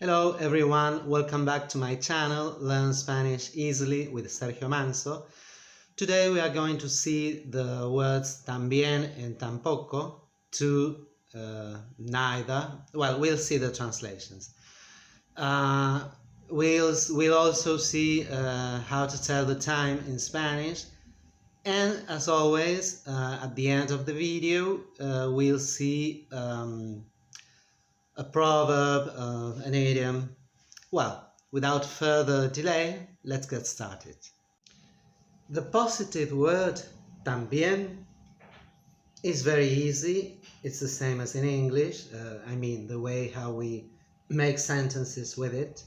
Hello everyone, welcome back to my channel, Learn Spanish Easily with Sergio Manso. Today we are going to see the words también and tampoco, neither. Well, we'll see the translations. We'll also see how to tell the time in Spanish. And as always, at the end of the video, we'll see a proverb, an idiom. Well, without further delay, let's get started. The positive word también is very easy. It's the same as in English. The way how we make sentences with it.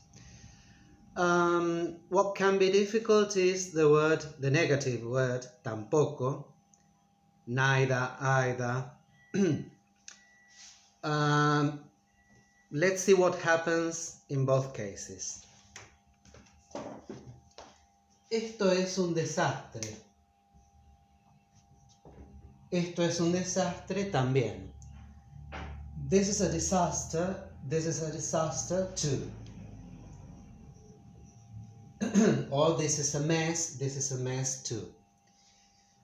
What can be difficult is the negative word tampoco, neither, either. Let's see what happens in both cases. Esto es un desastre. Esto es un desastre también. This is a disaster. This is a disaster too. Or this is a mess. This is a mess too.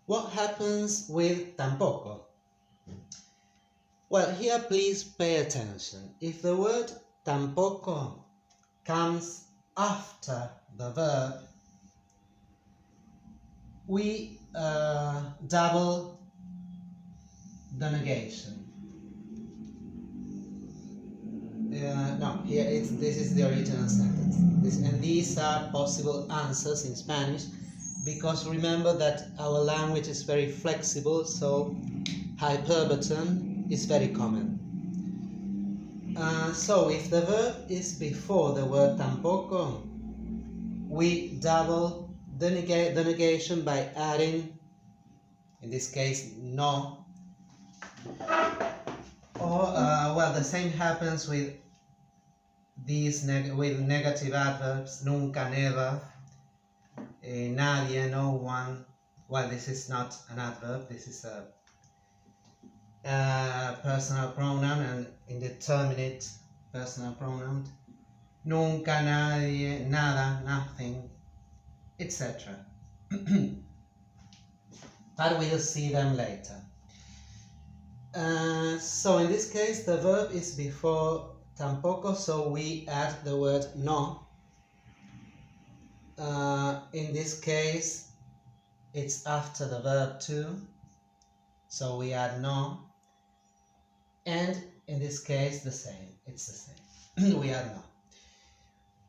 What happens with tampoco? Well, here please pay attention. If the word tampoco comes after the verb, we double the negation. This is the original sentence. And these are possible answers in Spanish, because remember that our language is very flexible, so hyperbaton is very common. So if the verb is before the word tampoco, we double the negation by adding, in this case, no. Or, the same happens with these with negative adverbs, nunca, never, nadie, no one. Well, this is not an adverb, this is a personal pronoun, and indeterminate personal pronoun. Nunca, nadie, nada, nothing, etc. But we'll see them later. So in this case, the verb is before tampoco, so we add the word no. In this case, it's after the verb to, so we add no. And in this case, the same. It's the same. We add no.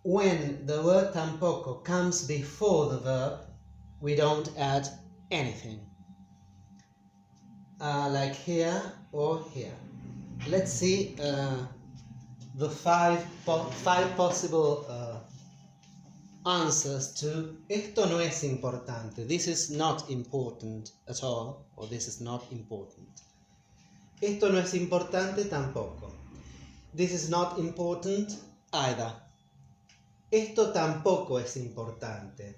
When the word tampoco comes before the verb, we don't add anything. Like here or here. Let's see the five possible answers to esto no es importante. This is not important at all, or this is not important. Esto no es importante tampoco. This is not important either. Esto tampoco es importante.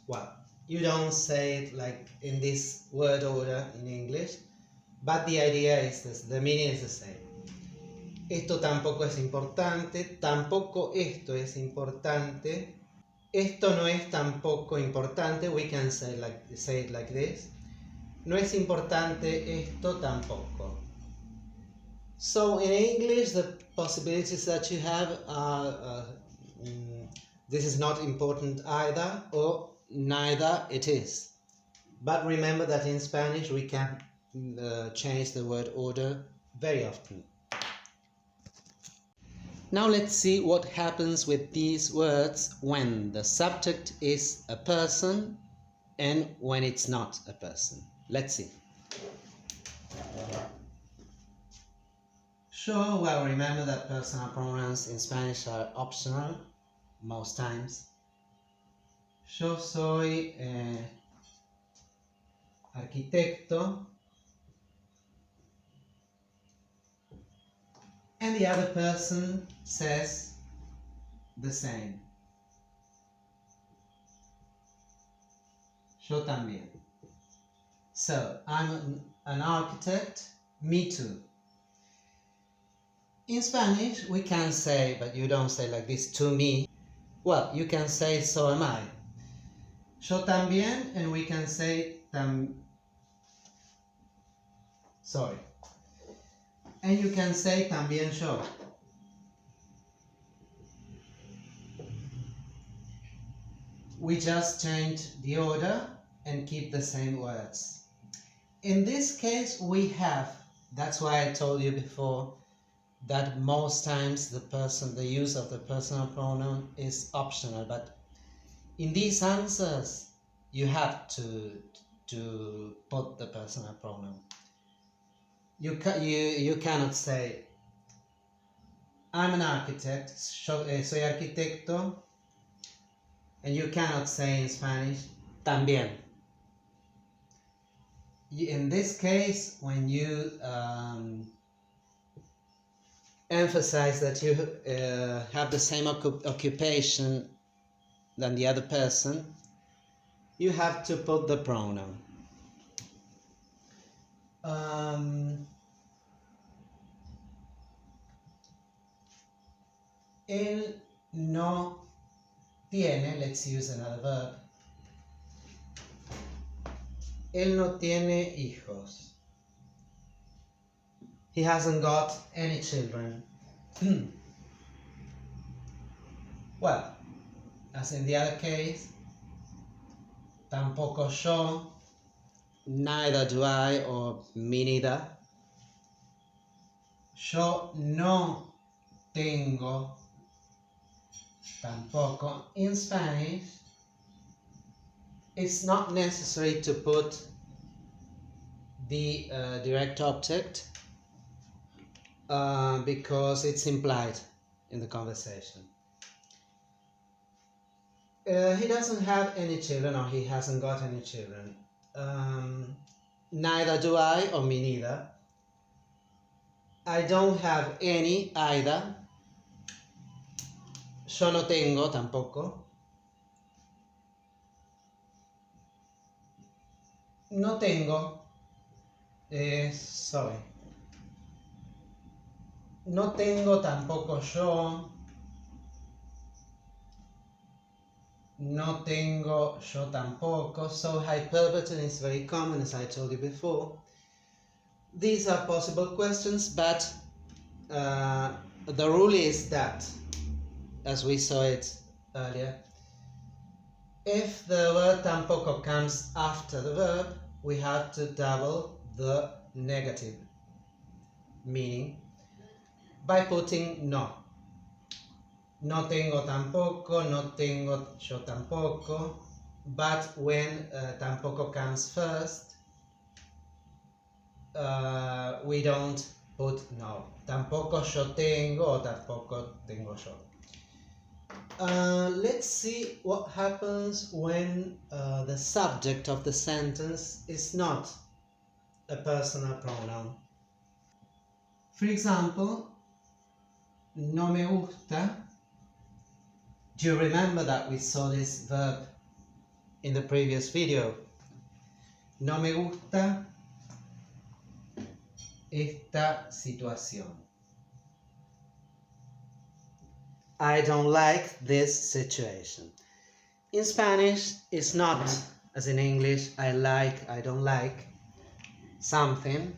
Well, you don't say it like in this word order in English, but the idea is this, the meaning is the same. Esto tampoco es importante, tampoco esto es importante. Esto no es tampoco importante, we can say it like this. No es importante esto tampoco. So in English, the possibilities that you have are this is not important either, or neither it is. But remember that in Spanish we can change the word order very often. Now let's see what happens with these words when the subject is a person and when it's not a person. Let's see. Sure, well, remember that personal pronouns in Spanish are optional most times. Yo soy arquitecto, and the other person says the same. Yo también. So, I'm an architect, me too. In Spanish, we can say, but you don't say like this, to me. Well, you can say, so am I. Yo también, and we can say, sorry. And you can say, también yo. We just change the order and keep the same words. In this case, we have, that's why I told you before, that most times the use of the personal pronoun is optional, but in these answers you have to put the personal pronoun. You cannot say I'm an architect, soy arquitecto, and you cannot say in Spanish también. In this case, when you emphasize that you have the same occupation than the other person, you have to put the pronoun. Él no tiene, let's use another verb. Él no tiene hijos. He hasn't got any children. Well, as in the other case, tampoco yo, neither do I, or me neither. Yo no tengo tampoco. In Spanish, it's not necessary to put the direct object because it's implied in the conversation. He doesn't have any children, or he hasn't got any children. Neither do I, or me neither. I don't have any either. Yo no tengo tampoco. No tengo. Sorry. No tengo tampoco yo. No tengo yo tampoco. So hyperbole is very common, as I told you before. These are possible questions, but the rule is that, as we saw it earlier, if the word tampoco comes after the verb, we have to double the negative meaning by putting no. No tengo tampoco, no tengo yo tampoco, but when tampoco comes first, we don't put no. Tampoco yo tengo, or tampoco tengo yo. Let's see what happens when the subject of the sentence is not a personal pronoun. For example, no me gusta. Do you remember that we saw this verb in the previous video? No me gusta esta situación. I don't like this situation. In Spanish, it's not as in English, I like, I don't like something.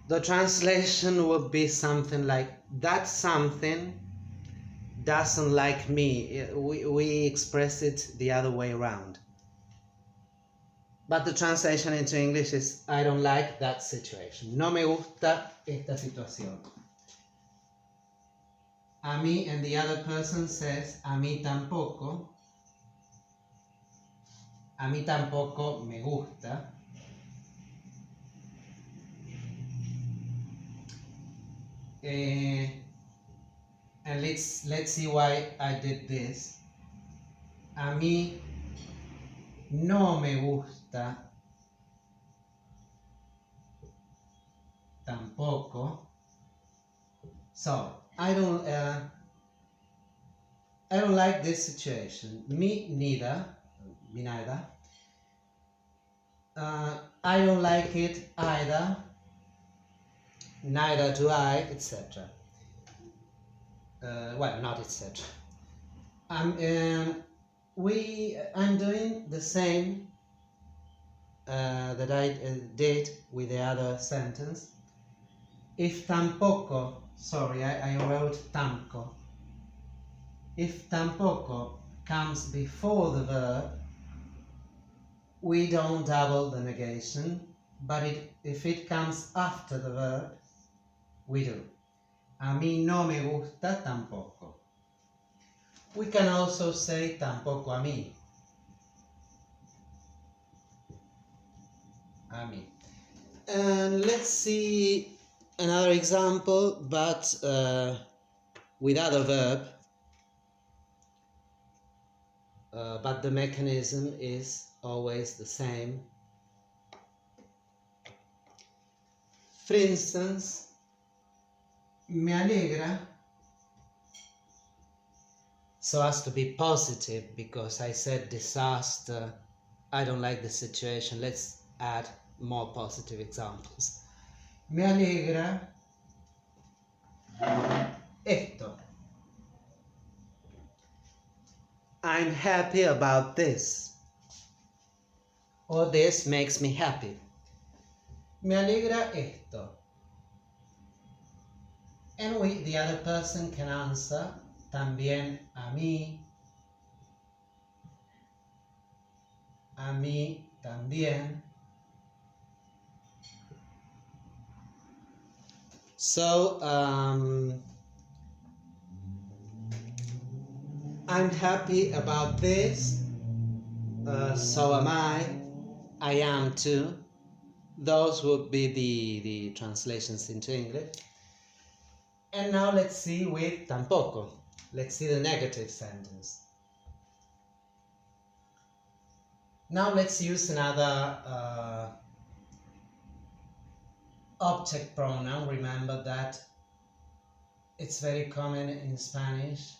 The translation would be something like, that something doesn't like me. We express it the other way around. But the translation into English is, I don't like that situation. No me gusta esta situación. A mí, and the other person says, a mí tampoco. A mí tampoco me gusta. And let's see why I did this. A mí no me gusta tampoco. So I don't like this situation. Me neither. Me neither. I don't like it either. Neither do I, etc. well, not etc. I'm doing the same that I did with the other sentence. If tampoco, sorry, I wrote tamco. If tampoco comes before the verb, we don't double the negation, but if it comes after the verb, we do. A mí no me gusta tampoco. We can also say tampoco a mí. A mí. And let's see another example, but without a verb. But the mechanism is always the same. For instance, me alegra, so as to be positive, because I said disaster, I don't like the situation. Let's add more positive examples. Me alegra esto. I'm happy about this. Or this makes me happy. Me alegra esto. And the other person can answer también a mí también. So, I'm happy about this, so am I am too. Those would be the translations into English. And now let's see with tampoco. Let's see the negative sentence. Now let's use another object pronoun. Remember that it's very common in Spanish.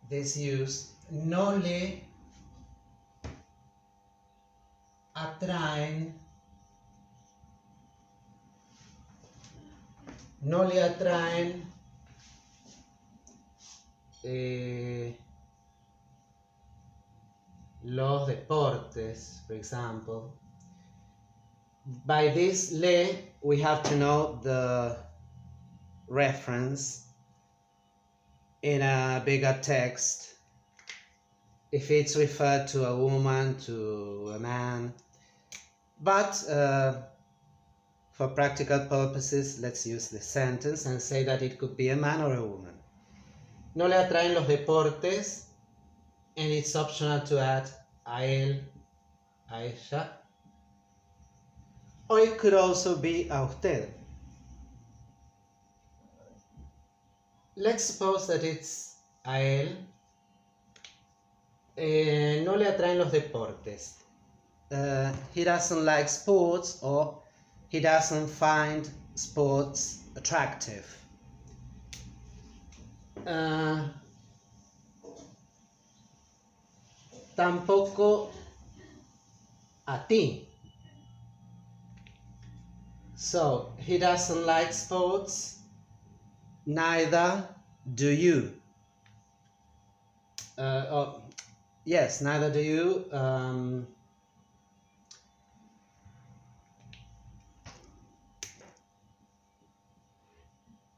This use. No le atraen. No le atraen los deportes, for example. By this le, we have to know the reference in a bigger text. If it's referred to a woman, to a man. But for practical purposes, let's use the sentence and say that it could be a man or a woman. No le atraen los deportes, and it's optional to add a él, a ella. Or it could also be a usted. Let's suppose that it's a él. No le atraen los deportes. He doesn't like sports, or he doesn't find sports attractive. Tampoco a ti. So, he doesn't like sports, neither do you. Yes, neither do you.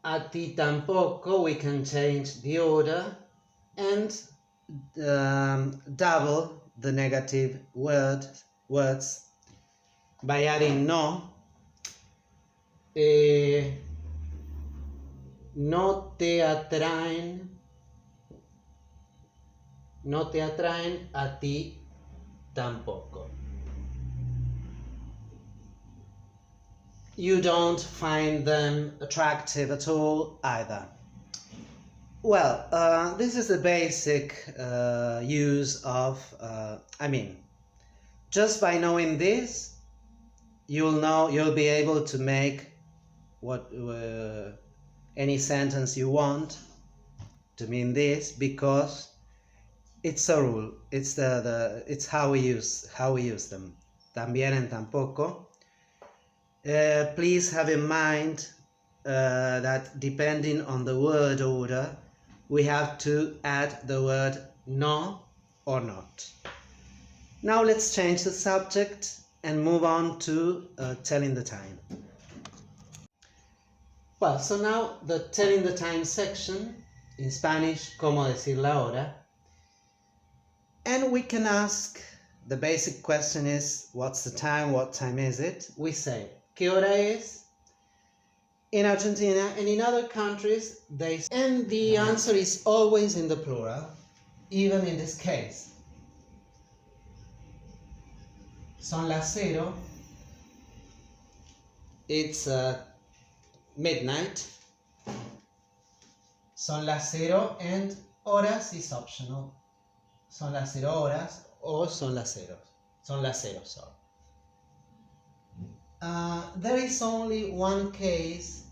A ti tampoco, we can change the order and double the negative words by adding no. No te atraen a ti tampoco. You don't find them attractive at all either. Well, this is the basic use of, just by knowing this, you'll be able to make any sentence you want to mean this, because it's a rule. It's it's how we use them. También and tampoco. Please have in mind that depending on the word order, we have to add the word no or not. Now let's change the subject and move on to telling the time. Well, so now the telling the time section, in Spanish, cómo decir la hora. And we can ask, the basic question is, what's the time, what time is it? We say, ¿qué hora es? In Argentina and in other countries, they say, and the answer is always in the plural, even in this case. Son las 0, it's midnight. Son las 0 and horas is optional. Son las 0 horas or son las 0. Son las 0, sorry. There is only one case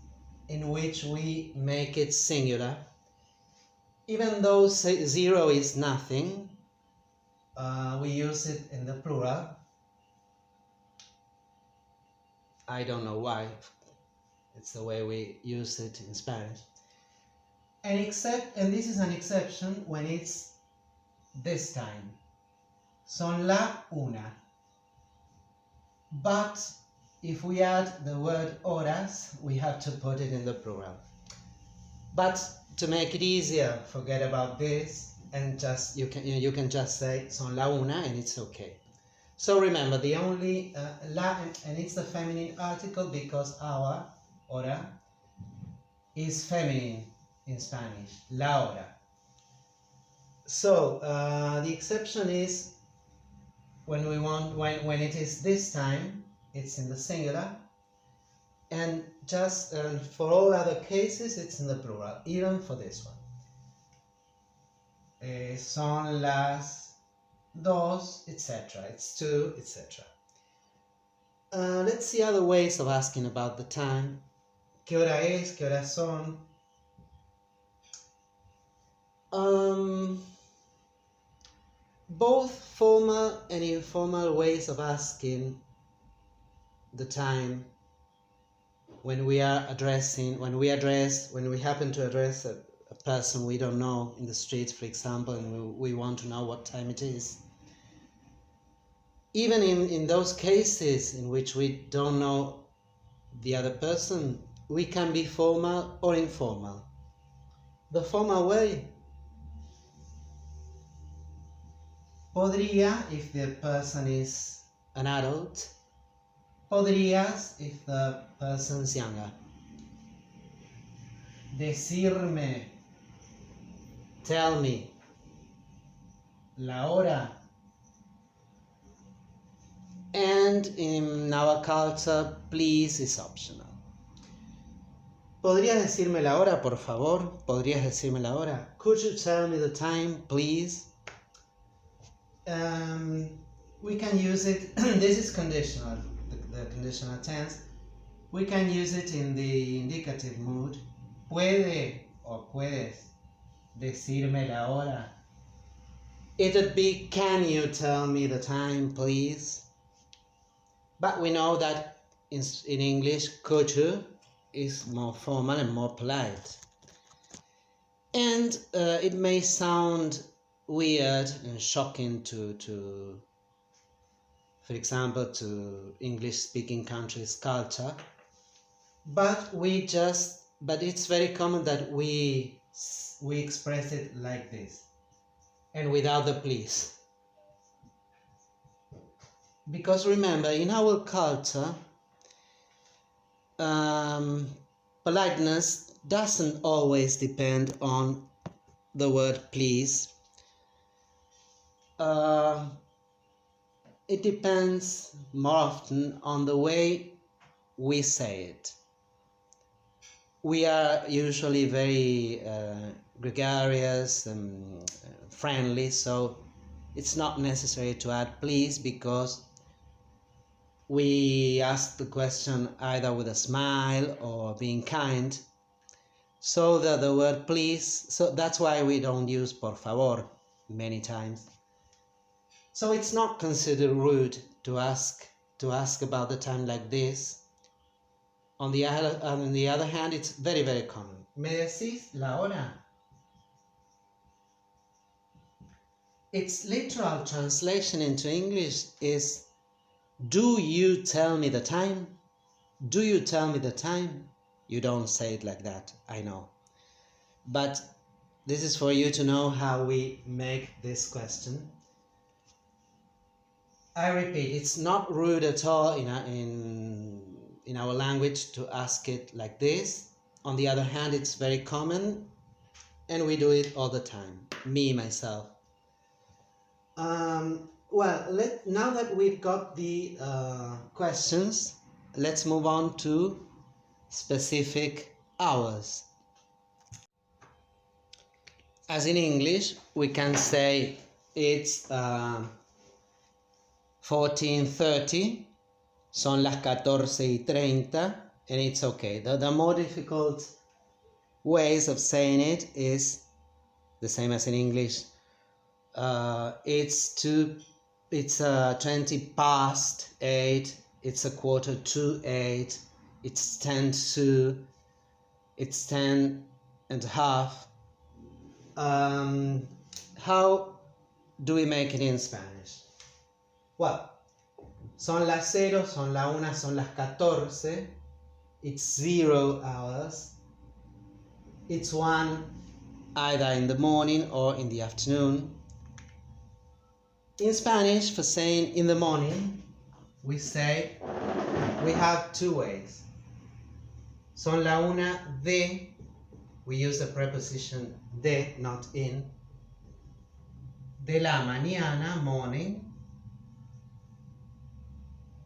in which we make it singular. Even though 0 is nothing, we use it in the plural. I don't know why. It's the way we use it in Spanish. And this is an exception when it's this time. Son la una. But if we add the word horas, we have to put it in the plural. But to make it easier, forget about this and just you can just say son la una and it's okay. So remember, the only la, and it's the feminine article because our hora is feminine in Spanish, la hora. So the exception is when it is this time, it's in the singular, and just for all other cases, it's in the plural, even for this one. Son las dos, etc. It's 2, etc. Let's see other ways of asking about the time. ¿Qué hora es? ¿Qué horas son? Both formal and informal ways of asking the time when we happen to address a person we don't know in the street, for example, and we want to know what time it is. Even in those cases in which we don't know the other person, we can be formal or informal. The formal way, podría if the person is an adult, podrías if the person's younger. Decirme, tell me, la hora. And in our culture, please is optional. ¿Podrías decirme la hora, por favor? ¿Podrías decirme la hora? Could you tell me the time, please? We can use it, this is conditional, the conditional tense. We can use it in the indicative mood. Puede or puedes decirme la hora. It would be, can you tell me the time, please? But we know that in English, could you is more formal and more polite. And it may sound weird and shocking to for example, to English-speaking countries' culture, but it's very common that we express it like this, and without the please. Because remember, in our culture, politeness doesn't always depend on the word please. It depends more often on the way we say it. We are usually very gregarious and friendly, so it's not necessary to add please because we ask the question either with a smile or being kind. So that the word please, so that's why we don't use por favor many times. So it's not considered rude to ask about the time like this. On the other hand, it's very, very common. ¿Me decís la hora? Its literal translation into English is, do you tell me the time? Do you tell me the time? You don't say it like that, I know. But this is for you to know how we make this question. I repeat, it's not rude at all in our language to ask it like this. On the other hand, it's very common and we do it all the time, me, myself. Well, now that we've got the questions, let's move on to specific hours. As in English, we can say it's 14:30, son las 14:30, and it's okay. The more difficult ways of saying it is the same as in English. It's 20 past 8, it's 7:45, it's 10 to, it's 10 and a half. How do we make it in Spanish? Well, son las 0, son la 1, son las 14. It's 0 hours. It's 1 either in the morning or in the afternoon. In Spanish, for saying in the morning, we have two ways. Son la 1 de, we use the preposition de, not in. De la mañana, morning.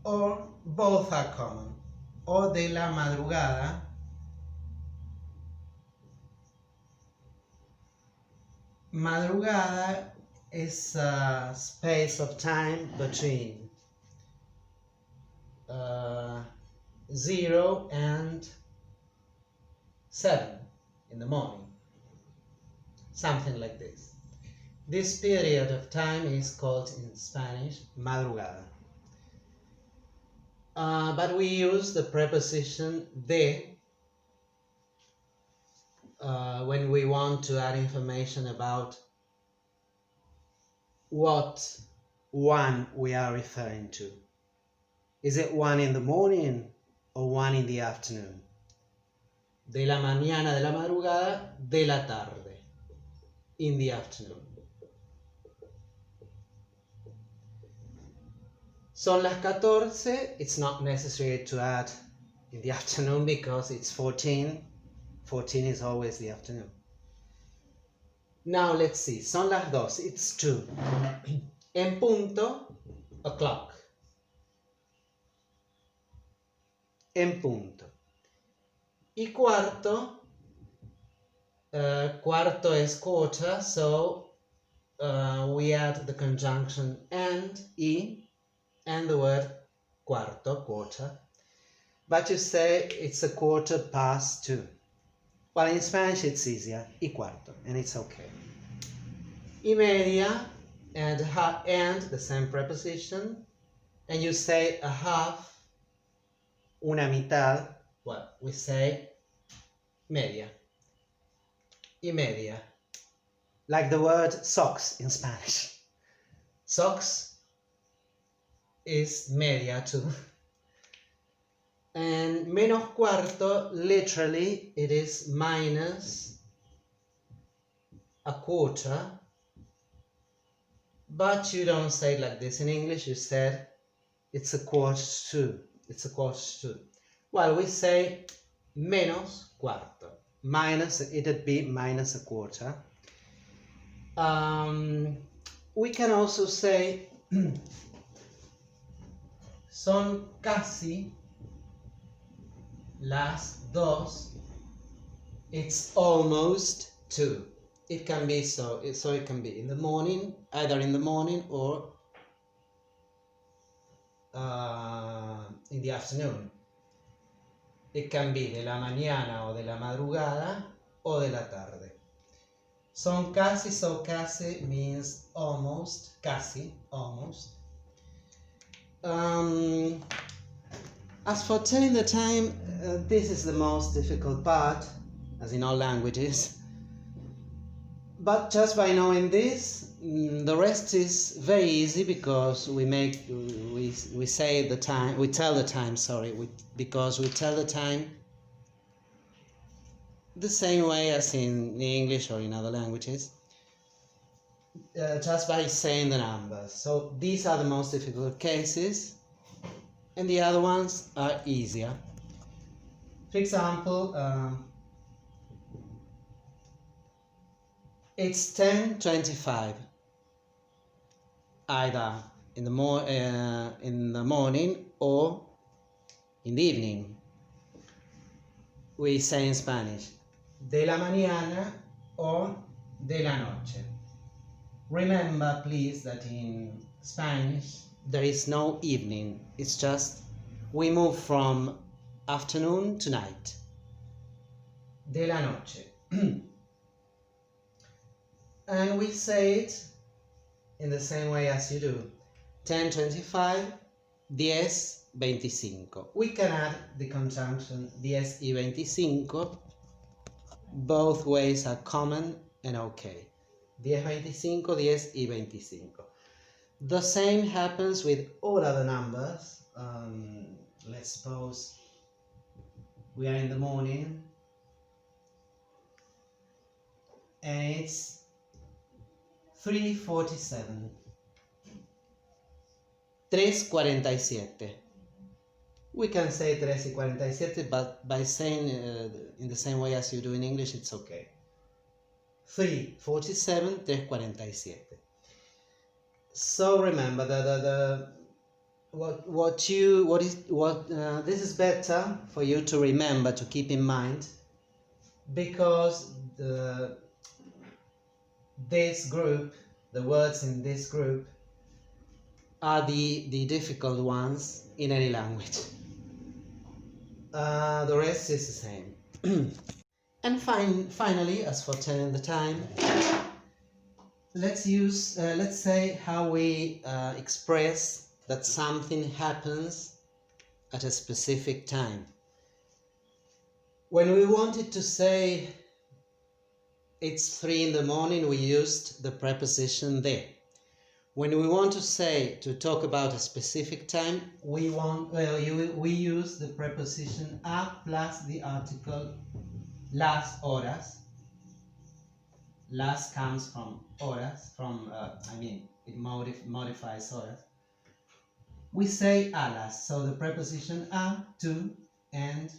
Or both are common. O de la madrugada. Madrugada is a space of time between 0 and 7 in the morning. Something like this. This period of time is called in Spanish madrugada. But we use the preposition de when we want to add information about what one we are referring to. Is it 1 in the morning or 1 in the afternoon? De la mañana, de la madrugada, de la tarde, in the afternoon. Son las 14, it's not necessary to add in the afternoon because it's 14. 14 is always the afternoon. Now let's see, son las 2, it's 2. En punto, o'clock. En punto. Y cuarto, cuarto is quarter, so we add the conjunction and, y, and the word cuarto, quarter. But you say it's 2:15. Well, in Spanish it's easier, y cuarto, and it's okay. Y media and the same preposition, and you say a half, una mitad. Well, we say media. Y media. Like the word socks in Spanish. Socks is media too. And menos cuarto, literally, it is minus a quarter. But you don't say it like this in English. You said it's 1:45. It's 1:45. Well, we say menos cuarto. Minus, it'd be minus a quarter. We can also say son casi las 2. It's almost 2. It can be so it can be in the morning, either in the morning or in the afternoon. It can be de la mañana o de la madrugada o de la tarde. Son casi, so casi means almost, casi, almost. As for telling the time, This is the most difficult part, as in all languages. But just by knowing this, the rest is very easy because we say the time, we tell the time, because we tell the time the same way as in English or in other languages, just by saying the numbers. So these are the most difficult cases, and the other ones are easier. For example, it's 10:25, either in the morning or in the evening. We say in Spanish, de la mañana or de la noche. Remember, please, that in Spanish there is no evening. It's just we move from afternoon to night. De la noche. And we say it in the same way as you do. 10:25, 10:25. We can add the conjunction 10:25. Both ways are common and okay. 10:25, 10:25. The same happens with all other numbers. Let's suppose we are in the morning and it's 3:47. 3:47. We can say 3:47, but by saying in the same way as you do in English, it's okay. 3:47, 3:47. So remember that this is better for you to remember, to keep in mind, because this group, the words in this group, are the difficult ones in any language. The rest is the same. And finally, as for telling the time, let's say how we express that something happens at a specific time. When we wanted to say it's 3 in the morning, we used the preposition de. When we want to talk about a specific time, we use the preposition a plus the article las horas. Las comes from horas, it modifies horas. We say a las, so the preposition a, to, and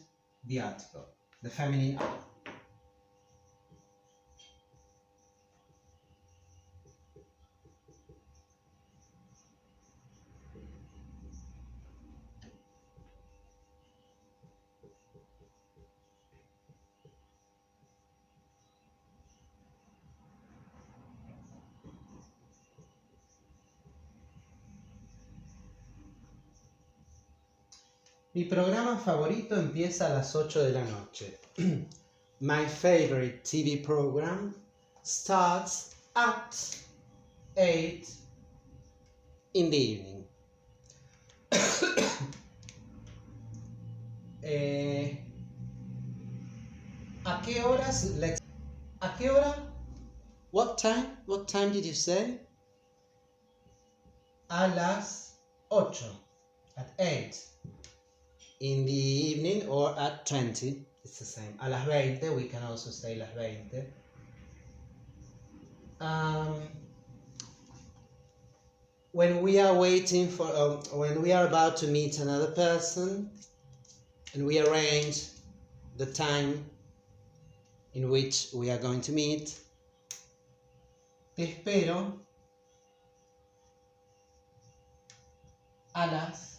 the article, the feminine a. Mi programa favorito empieza a las 8 de la noche. My favorite TV program starts at 8 in the evening. ¿A qué horas? ¿A qué hora? What time? What time did you say? A las 8. At 8. In the evening or at 20, it's the same. A las 20, we can also say las 20. When we are waiting for, when we are about to meet another person, and we arrange the time in which we are going to meet, te espero a las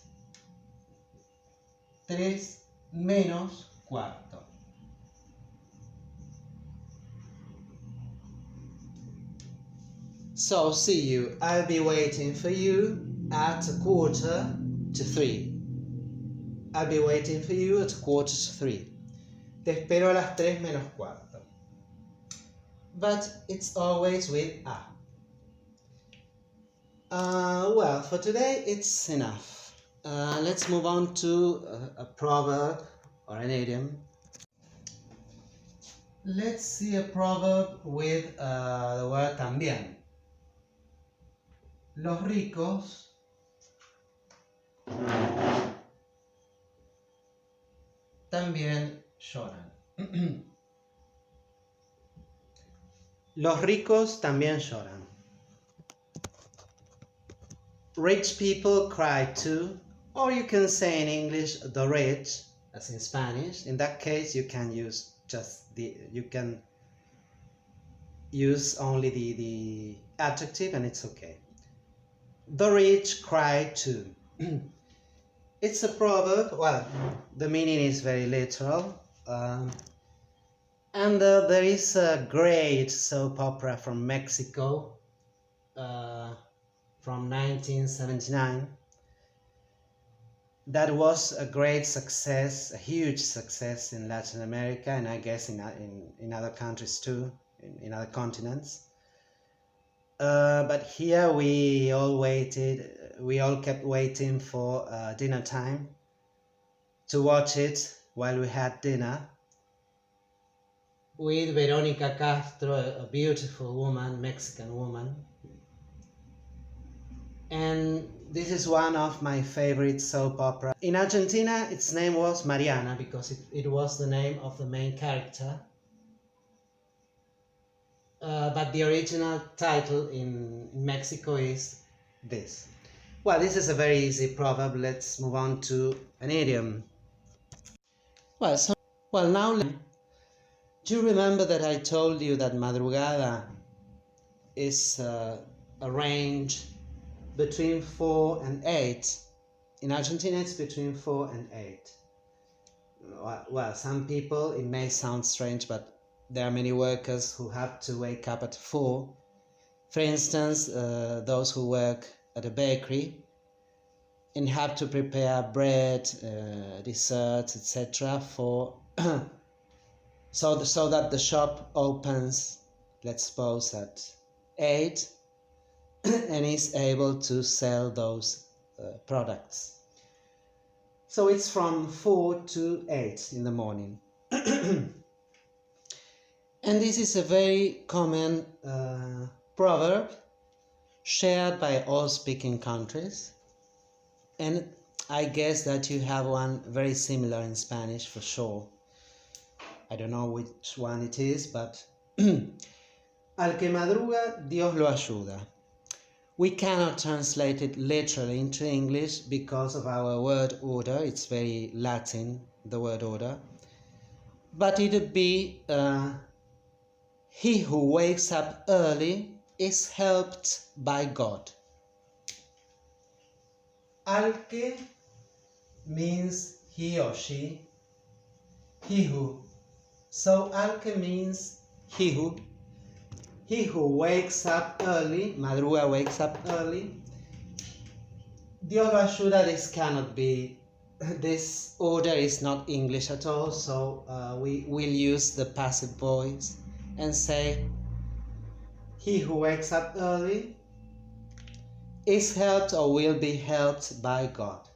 3 menos cuarto. So, see you. I'll be waiting for you at 2:45. I'll be waiting for you at 2:45. Te espero a las 3 menos cuarto. But it's always with a. Well, for today it's enough. Let's move on to a proverb or an idiom. Let's see a proverb with the word también. Los ricos también lloran. Los ricos también lloran. Rich people cry too, or you can say in English the rich, as in Spanish. In that case, you can use only the adjective, and it's okay. The rich cry too. It's a proverb. Well, the meaning is very literal. And there is a great soap opera from Mexico from 1979 that was a great success, a huge success in Latin America, and I guess in other countries too, in other continents. But here we all kept waiting for dinner time to watch it while we had dinner. With Veronica Castro, a beautiful woman, Mexican woman. And this is one of my favorite soap operas. In Argentina, its name was Mariana because it was the name of the main character. But the original title in Mexico is this. Well, this is a very easy proverb. Let's move on to an idiom. Now, do you remember that I told you that madrugada is a range between 4 and 8? In Argentina, it's between 4 and 8. Well, some people, it may sound strange, but there are many workers who have to wake up at 4. For instance, those who work at a bakery and have to prepare bread, desserts, etc. for so that the shop opens, let's suppose, at 8 and is able to sell those products. So it's from 4 to 8 in the morning. And this is a very common proverb shared by all speaking countries. And I guess that you have one very similar in Spanish for sure. I don't know which one it is, but Al que madruga, Dios lo ayuda. We cannot translate it literally into English because of our word order. It's very Latin, the word order. But it would be he who wakes up early is helped by God. Al que means he or she. He who. So al que means he who. He who wakes up early, madruga wakes up early. Dios lo ayuda, this cannot be, this order is not English at all, so we will use the passive voice and say, he who wakes up early is helped or will be helped by God.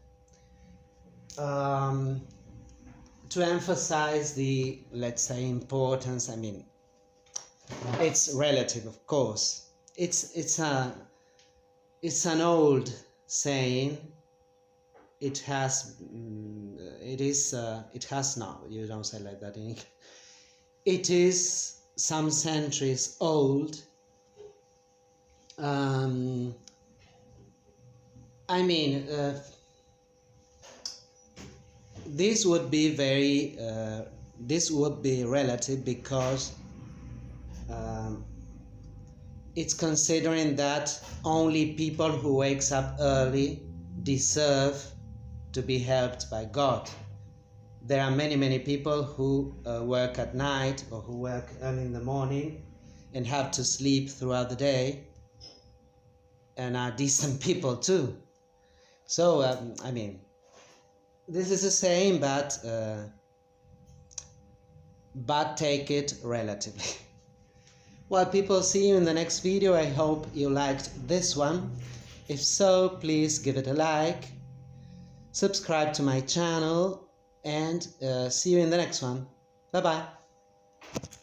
To emphasize the, let's say, importance, I mean, it's relative, of course. It's an old saying. It has no, you don't say like that in English. It is some centuries old. This would be relative because it's considering that only people who wakes up early deserve to be helped by God. There are many people who work at night or who work early in the morning and have to sleep throughout the day and are decent people too. So, this is a saying, but take it relatively. Well, people, see you in the next video. I hope you liked this one. If so, please give it a like, subscribe to my channel, and see you in the next one. Bye bye.